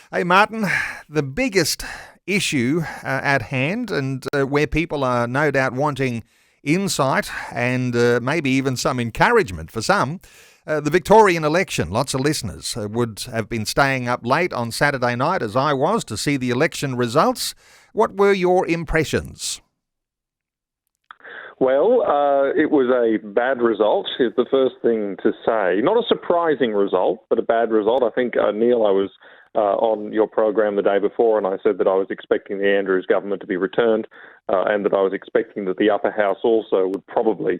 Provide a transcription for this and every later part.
Hey, Martyn, the biggest issue at hand, and where people are no doubt wanting insight and maybe even some encouragement for some, the Victorian election. Lots of listeners would have been staying up late on Saturday night, as I was, to see the election results. What were your impressions? Well, it was a bad result, is the first thing to say. Not a surprising result, but a bad result. I think, Neil, I was on your program the day before, and I said that I was expecting the Andrews government to be returned, and that I was expecting that the upper house also would probably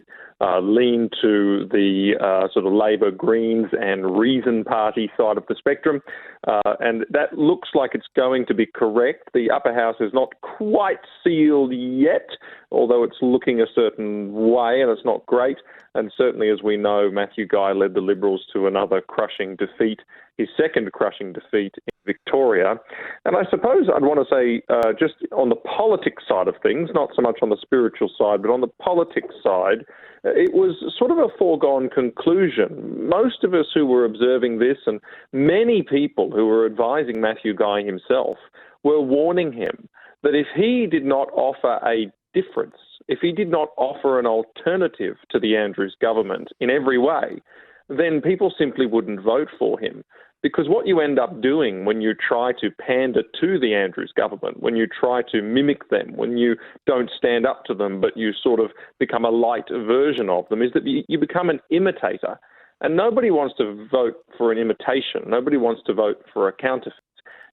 lean to the sort of Labor, Greens and Reason Party side of the spectrum. And that looks like it's going to be correct. The upper house is not quite sealed yet, although it's looking a certain way, and it's not great. And certainly, as we know, Matthew Guy led the Liberals to another crushing defeat, his second crushing defeat in Victoria. And I suppose I'd want to say, just on the politics side of things, not so much on the spiritual side, but on the politics side, it was sort of a foregone conclusion. Most of us who were observing this, and many people who were advising Matthew Guy himself, were warning him that if he did not offer a difference, if he did not offer an alternative to the Andrews government in every way, then people simply wouldn't vote for him. Because what you end up doing when you try to pander to the Andrews government, when you try to mimic them, when you don't stand up to them, but you sort of become a light version of them, is that you become an imitator. And nobody wants to vote for an imitation. Nobody wants to vote for a counterfeit.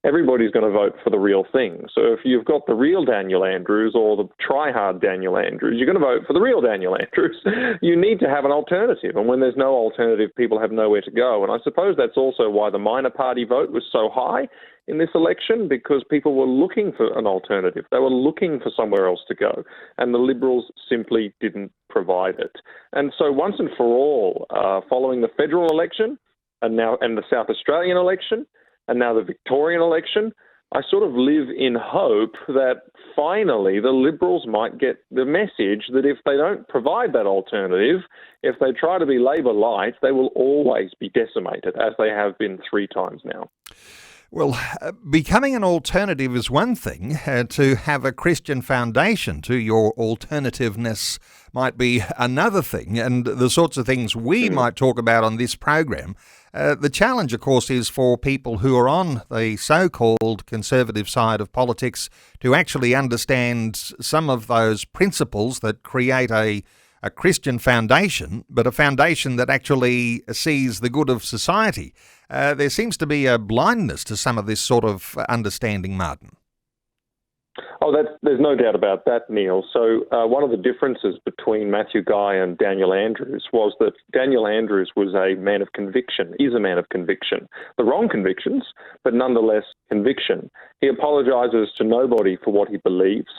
Everybody's going to vote for the real thing. So if you've got the real Daniel Andrews or the try-hard Daniel Andrews, you're going to vote for the real Daniel Andrews. You need to have an alternative. And when there's no alternative, people have nowhere to go. And I suppose that's also why the minor party vote was so high in this election, because people were looking for an alternative. They were looking for somewhere else to go. And the Liberals simply didn't provide it. And so once and for all, following the federal election and the South Australian election, and now the Victorian election, I sort of live in hope that finally the Liberals might get the message that if they don't provide that alternative, if they try to be Labor light, they will always be decimated, as they have been 3 times now. Well, becoming an alternative is one thing. To have a Christian foundation to your alternativeness might be another thing, and the sorts of things we might talk about on this program. The challenge, of course, is for people who are on the so-called conservative side of politics to actually understand some of those principles that create a Christian foundation, but a foundation that actually sees the good of society. There seems to be a blindness to some of this sort of understanding, Martyn. Oh, there's no doubt about that, Neil. So one of the differences between Matthew Guy and Daniel Andrews was that Daniel Andrews was a man of conviction, is a man of conviction. The wrong convictions, but nonetheless conviction. He apologises to nobody for what he believes.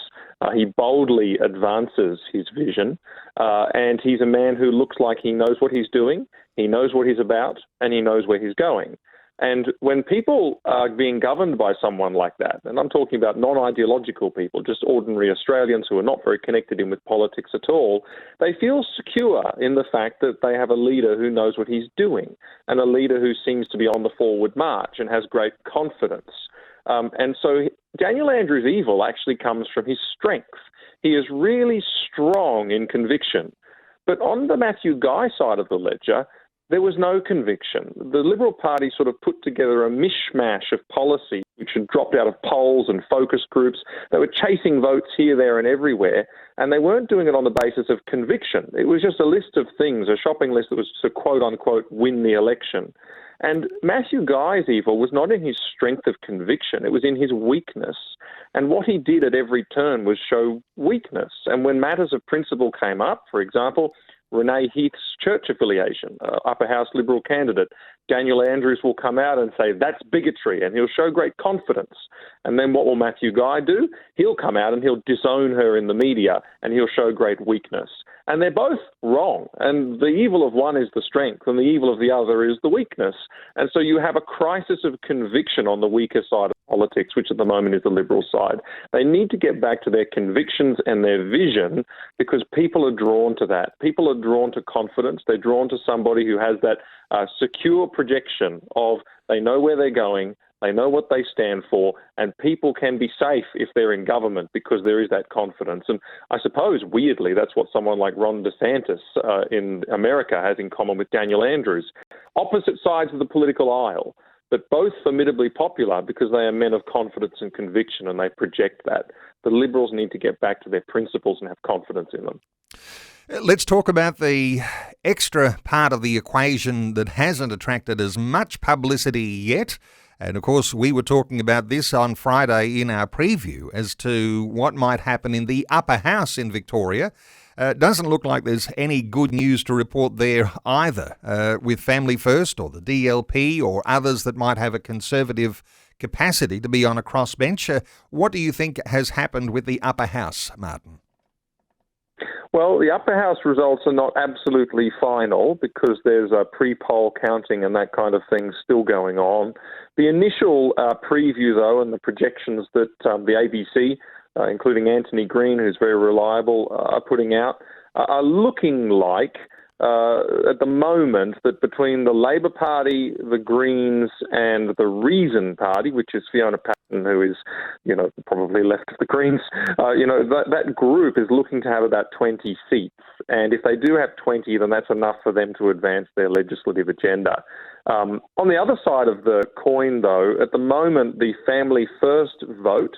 He boldly advances his vision, and he's a man who looks like he knows what he's doing, he knows what he's about, and he knows where he's going. And when people are being governed by someone like that, and I'm talking about non-ideological people, just ordinary Australians who are not very connected in with politics at all, they feel secure in the fact that they have a leader who knows what he's doing and a leader who seems to be on the forward march and has great confidence. And so Daniel Andrews' evil actually comes from his strength. He is really strong in conviction. But on the Matthew Guy side of the ledger, there was no conviction. The Liberal Party sort of put together a mishmash of policy which had dropped out of polls and focus groups. They were chasing votes here, there and everywhere, and they weren't doing it on the basis of conviction. It was just a list of things, a shopping list that was to quote-unquote win the election. And Matthew Guy's evil was not in his strength of conviction, it was in his weakness. And what he did at every turn was show weakness. And when matters of principle came up, for example, Renee Heath's church affiliation, upper house Liberal candidate, Daniel Andrews will come out and say, that's bigotry, and he'll show great confidence. And then what will Matthew Guy do? He'll come out and he'll disown her in the media, and he'll show great weakness. And they're both wrong. And the evil of one is the strength, and the evil of the other is the weakness. And so you have a crisis of conviction on the weaker side of politics, which at the moment is the Liberal side. They need to get back to their convictions and their vision, because people are drawn to that. People are drawn to confidence. They're drawn to somebody who has that secure projection of they know where they're going, They know what they stand for, and people can be safe if they're in government because there is that confidence. And I suppose, weirdly, that's what someone like Ron DeSantis in America has in common with Daniel Andrews. Opposite sides of the political aisle, but both formidably popular because they are men of confidence and conviction, and they project that. The Liberals need to get back to their principles and have confidence in them. Let's talk about the extra part of the equation that hasn't attracted as much publicity yet. And of course, we were talking about this on Friday in our preview as to what might happen in the upper house in Victoria. It doesn't look like there's any good news to report there either, with Family First or the DLP or others that might have a conservative capacity to be on a crossbench. What do you think has happened with the upper house, Martyn? Well, the upper house results are not absolutely final because there's a pre-poll counting and that kind of thing still going on. The initial preview, though, and the projections that the ABC, including Anthony Green, who's very reliable, are putting out, are looking like, at the moment, that between the Labor Party, the Greens, and the Reason Party, which is Fiona Patten, who is, probably left of the Greens, that group is looking to have about 20 seats. And if they do have 20, then that's enough for them to advance their legislative agenda. On the other side of the coin, though, at the moment, the Family First vote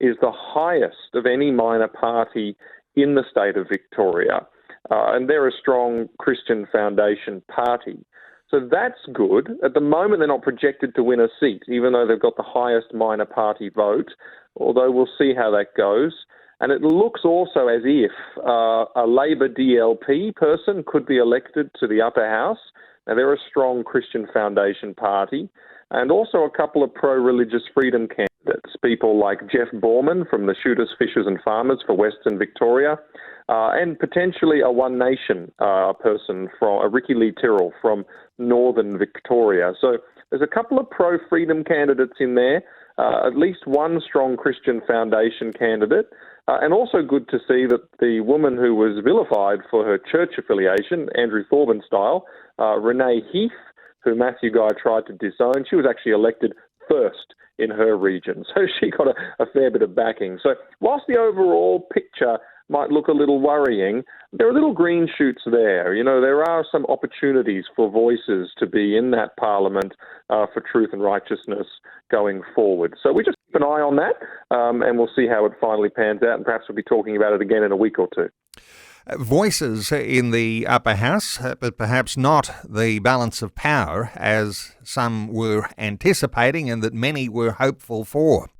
is the highest of any minor party in the state of Victoria. And they're a strong Christian Foundation party. So that's good. At the moment, they're not projected to win a seat, even though they've got the highest minor party vote, although we'll see how that goes. And it looks also as if a Labor DLP person could be elected to the upper house. Now, they're a strong Christian Foundation party, and also a couple of pro-religious freedom candidates, people like Jeff Borman from the Shooters, Fishers and Farmers for Western Victoria, and potentially a One Nation person, from Ricky Lee Tyrrell from Northern Victoria. So there's a couple of pro-freedom candidates in there, at least one strong Christian Foundation candidate, and also good to see that the woman who was vilified for her church affiliation, Andrew Thorburn style, Renee Heath, who Matthew Guy tried to disown, she was actually elected first in her region. So she got a fair bit of backing. So whilst the overall picture might look a little worrying, there are little green shoots there. There are some opportunities for voices to be in that parliament for truth and righteousness going forward. So we just keep an eye on that, and we'll see how it finally pans out, and perhaps we'll be talking about it again in a week or two. Voices in the upper house, but perhaps not the balance of power as some were anticipating and that many were hopeful for.